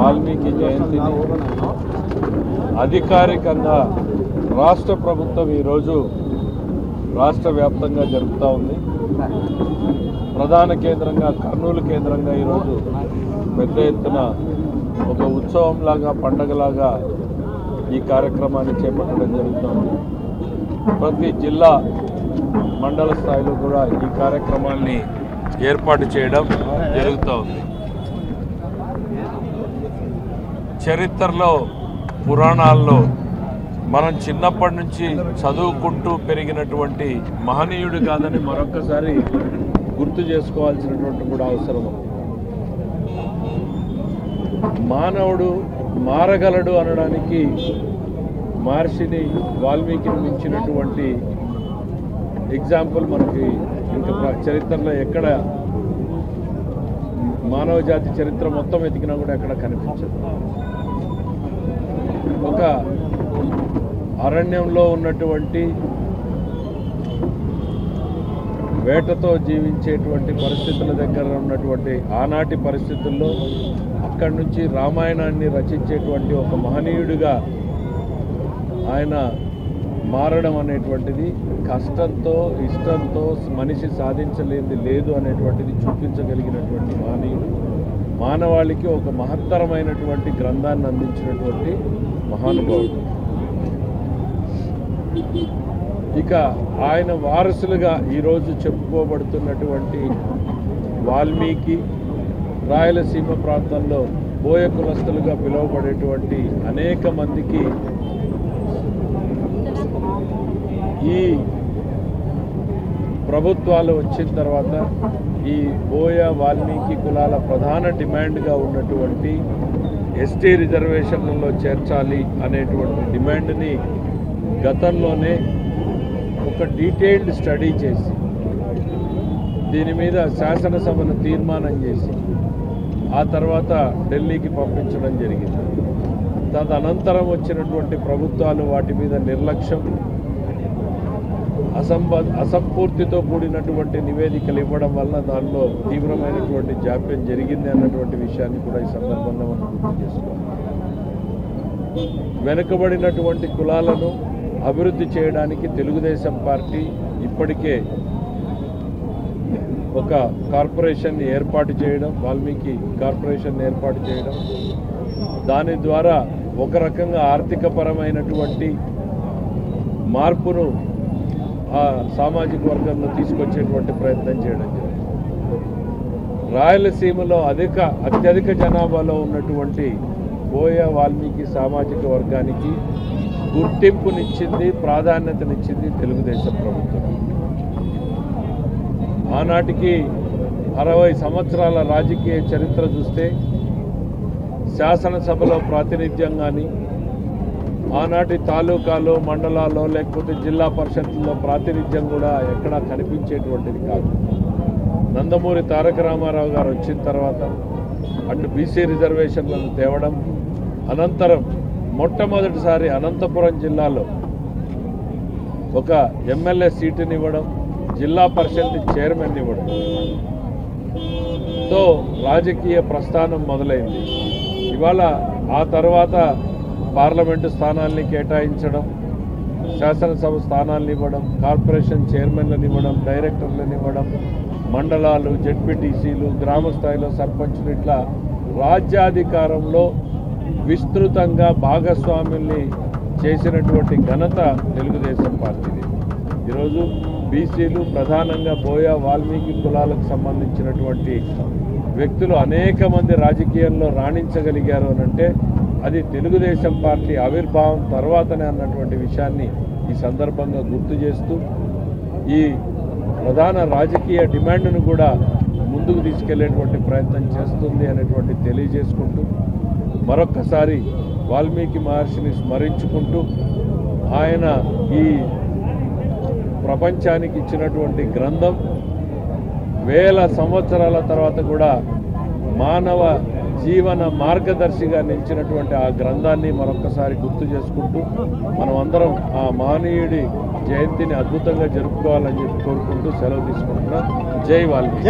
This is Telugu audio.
వాల్మీకి జయంతిని అధికారికంగా రాష్ట్ర ప్రభుత్వం ఈరోజు రాష్ట్ర వ్యాప్తంగా జరుపుతూ ఉంది. ప్రధాన కేంద్రంగా కర్నూలు కేంద్రంగా ఈరోజు పెద్ద ఎత్తున ఒక ఉత్సవంలాగా పండగలాగా ఈ కార్యక్రమాన్ని చేపట్టడం జరుగుతుంది. ప్రతి జిల్లా మండల స్థాయిలో కూడా ఈ కార్యక్రమాన్ని ఏర్పాటు చేయడం జరుగుతూ ఉంది. చరిత్రలో పురాణాల్లో మనం చిన్నప్పటి నుంచి చదువుకుంటూ పెరిగినటువంటి మహనీయుడు కాదని మరొక్కసారి గుర్తు చేసుకోవాల్సినటువంటి కూడా అవసరం. మానవుడు మారగలడు అనడానికి మహర్షిని వాల్మీకిని మించినటువంటి ఎగ్జాంపుల్ మనకి ఇంకా చరిత్రలో ఎక్కడ మానవ జాతి చరిత్ర మొత్తం వెతికినా కూడా ఎక్కడ కనిపించదు. ఒక అరణ్యంలో ఉన్నటువంటి వేటతో జీవించేటువంటి పరిస్థితుల దగ్గర ఉన్నటువంటి ఆనాటి పరిస్థితుల్లో అక్కడి నుంచి రామాయణాన్ని రచించేటువంటి ఒక మహనీయుడిగా ఆయన మారడం అనేటువంటిది కష్టంతో ఇష్టంతో మనిషి సాధించలేనిది లేదు అనేటువంటిది చూపించగలిగినటువంటి మహనీయుడు. మానవాళికి ఒక మహత్తరమైనటువంటి గ్రంథాన్ని అందించినటువంటి మహానుభావుడు. ఇక ఆయన వారసులుగా ఈరోజు చెప్పుకోబడుతున్నటువంటి వాల్మీకి, రాయలసీమ ప్రాంతంలో బోయ కులస్తులుగా పిలువబడేటువంటి అనేక మందికి ఈ ప్రభుత్వాలు వచ్చిన తర్వాత ఈ బోయ వాల్మీకి కులాల ప్రధాన డిమాండ్గా ఉన్నటువంటి ఎస్టీ రిజర్వేషన్లలో చేర్చాలి అనేటువంటి డిమాండ్ని గతంలోనే ఒక డీటెయిల్డ్ స్టడీ చేసి దీని మీద శాసనసభను తీర్మానం చేసి ఆ తర్వాత ఢిల్లీకి పంపించడం జరిగింది. తదనంతరం వచ్చినటువంటి ప్రభుత్వాలు వాటి మీద నిర్లక్ష్యం, అసంపూర్తితో కూడినటువంటి నివేదికలు ఇవ్వడం వలన దానిలో తీవ్రమైనటువంటి జాప్యం జరిగింది అన్నటువంటి విషయాన్ని కూడా ఈ సందర్భంగా మనం గుర్తు చేసుకోవాలి. వెనుకబడినటువంటి కులాలను అభివృద్ధి చేయడానికి తెలుగుదేశం పార్టీ ఇప్పటికే ఒక కార్పొరేషన్ని ఏర్పాటు చేయడం, వాల్మీకి కార్పొరేషన్ ఏర్పాటు చేయడం, దాని ద్వారా ఒక రకంగా ఆర్థికపరమైనటువంటి మార్పును ఆ సామాజిక వర్గంలో తీసుకొచ్చేటువంటి ప్రయత్నం చేయడం జరిగింది. రాయలసీమలో అత్యధిక జనాభాలో ఉన్నటువంటి బోయ వాల్మీకి సామాజిక వర్గానికి గుర్తింపునిచ్చింది, ప్రాధాన్యతనిచ్చింది తెలుగుదేశం ప్రభుత్వం. ఆనాటికి 60 సంవత్సరాల రాజకీయ చరిత్ర చూస్తే శాసనసభలో ప్రాతినిధ్యం కానీ, ఆనాటి తాలూకాలో మండలాల్లో లేకపోతే జిల్లా పరిషత్తుల్లో ప్రాతినిధ్యం కూడా ఎక్కడా కనిపించేటువంటిది కాదు. నందమూరి తారక రామారావు గారు వచ్చిన తర్వాత అటు బీసీ రిజర్వేషన్లను తేవడం, అనంతరం మొట్టమొదటిసారి అనంతపురం జిల్లాలో ఒక ఎమ్మెల్యే సీటుని ఇవ్వడం, జిల్లా పరిషత్ చైర్మన్ ఇవ్వడం తో రాజకీయ ప్రస్థానం మొదలైంది. ఇవాళ ఆ తర్వాత పార్లమెంటు స్థానాల్ని కేటాయించడం, శాసనసభ స్థానాలను ఇవ్వడం, కార్పొరేషన్ చైర్మన్లను ఇవ్వడం, డైరెక్టర్లను ఇవ్వడం, మండలాలు, జెడ్పీటీసీలు, గ్రామ స్థాయిలో సర్పంచులు, ఇట్లా రాజ్యాధికారంలో విస్తృతంగా భాగస్వాముల్ని చేసినటువంటి ఘనత తెలుగుదేశం పార్టీది. ఈరోజు బీసీలు, ప్రధానంగా బోయ వాల్మీకి కులాలకు సంబంధించినటువంటి వ్యక్తులు అనేక మంది రాజకీయంలో రాణించగలిగారు అనంటే అది తెలుగుదేశం పార్టీ ఆవిర్భావం తర్వాతనే అన్నటువంటి విషయాన్ని ఈ సందర్భంగా గుర్తు చేస్తూ ఈ ప్రధాన రాజకీయ డిమాండ్ను కూడా ముందుకు తీసుకెళ్లేటువంటి ప్రయత్నం చేస్తుంది అనేటువంటి తెలియజేసుకుంటూ మరొక్కసారి వాల్మీకి మహర్షిని స్మరించుకుంటూ ఆయన ఈ ప్రపంచానికి ఇచ్చినటువంటి గ్రంథం వేల సంవత్సరాల తర్వాత కూడా మానవ జీవన మార్గదర్శిగా నిలిచినటువంటి ఆ గ్రంథాన్ని మరొక్కసారి గుర్తు చేసుకుంటూ మనం అందరం ఆ మహనీయుడి జయంతిని అద్భుతంగా జరుపుకోవాలని చెప్పి కోరుకుంటూ సెలవు తీసుకుంటున్నాం. జై వాల్మీకి.